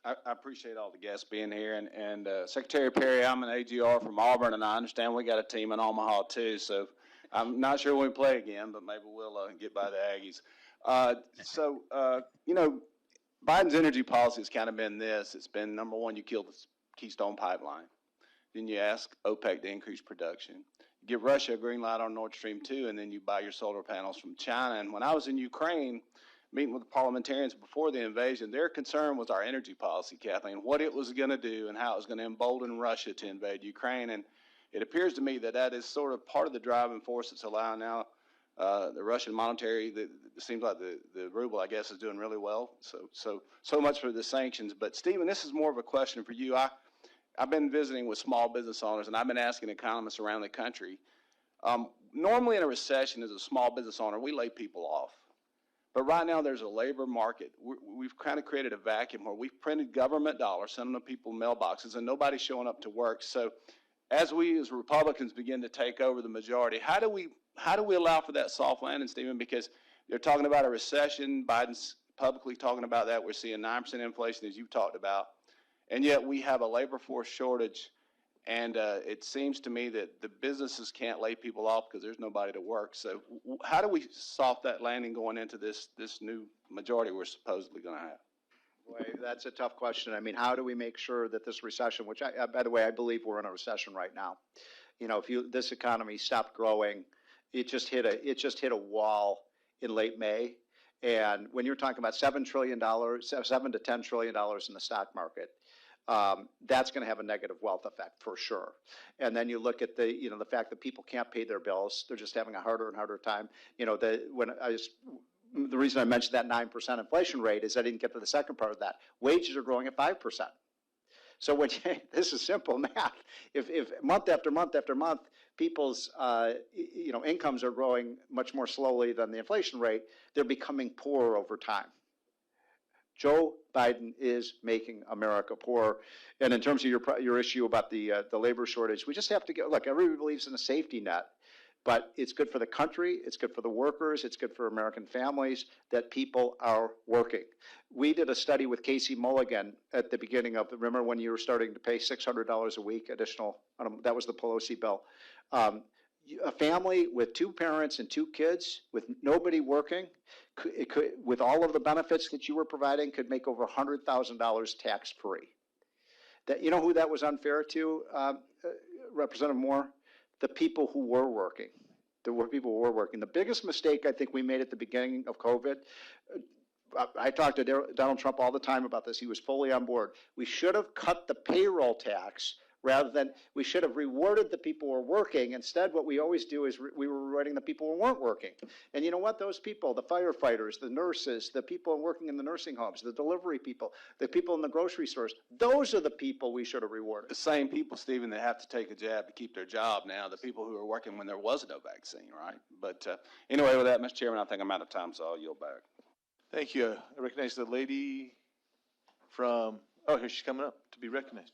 I appreciate all the guests being here. And Secretary Perry, I'm an AGR from Auburn, and I understand we got a team in Omaha, too. So I'm not sure when we play again, but maybe we'll get by the Aggies. You know, Biden's energy policy has kind of been this. It's been, number one, you kill the Keystone Pipeline. Then you ask OPEC to increase production. You give Russia a green light on Nord Stream 2, and then you buy your solar panels from China. And when I was in Ukraine, meeting with the parliamentarians before the invasion, their concern was our energy policy, Kathleen, what it was going to do and how it was going to embolden Russia to invade Ukraine. And it appears to me that that is sort of part of the driving force that's allowing now the Russian monetary, it seems like the ruble, I guess, is doing really well. So much for the sanctions. But, Stephen, this is more of a question for you. I've been visiting with small business owners, and I've been asking economists around the country. Normally in a recession, as a small business owner, we lay people off. But right now there's a labor market. We've kind of created a vacuum where we've printed government dollars, sending them to people mailboxes, and nobody's showing up to work. So as we as Republicans begin to take over the majority, how do we allow for that soft landing, Stephen? Because they're talking about a recession. Biden's publicly talking about that. We're seeing 9% inflation, as you've talked about. And yet we have a labor force shortage. And it seems to me that the businesses can't lay people off because there's nobody to work. So how do we soft that landing going into this new majority we're supposedly going to have? Boy, that's a tough question. I mean, how do we make sure that this recession, which by the way, I believe we're in a recession right now. You know, if this economy stopped growing, it just hit a wall in late May. And when you're talking about $7 to $10 trillion in the stock market, that's going to have a negative wealth effect for sure. And then you look at the fact that people can't pay their bills; they're just having a harder and harder time. You know, the reason I mentioned that 9% inflation rate is I didn't get to the second part of that. Wages are growing at 5%. So this is simple math. If month after month after month, people's incomes are growing much more slowly than the inflation rate, they're becoming poorer over time. Joe Biden is making America poor. And in terms of your issue about the labor shortage, we just have to look, everybody believes in a safety net, but it's good for the country, it's good for the workers, it's good for American families that people are working. We did a study with Casey Mulligan at the beginning of, remember when you were starting to pay $600 a week additional, that was the Pelosi bill. A family with 2 parents and 2 kids with nobody working, with all of the benefits that you were providing, could make over $100,000 tax-free. You know who that was unfair to, Representative Moore? The people who were working. The biggest mistake I think we made at the beginning of COVID, I talked to Donald Trump all the time about this. He was fully on board. We should have cut the payroll tax rather than, we should have rewarded the people who are working. Instead, what we always do is we were rewarding the people who weren't working. And you know what? Those people, the firefighters, the nurses, the people working in the nursing homes, the delivery people, the people in the grocery stores, those are the people we should have rewarded. The same people, Stephen, that have to take a jab to keep their job now, the people who are working when there was no vaccine, right? But anyway, with that, Mr. Chairman, I think I'm out of time, so I'll yield back. Thank you. I recognize the lady from, oh, here she's coming up to be recognized.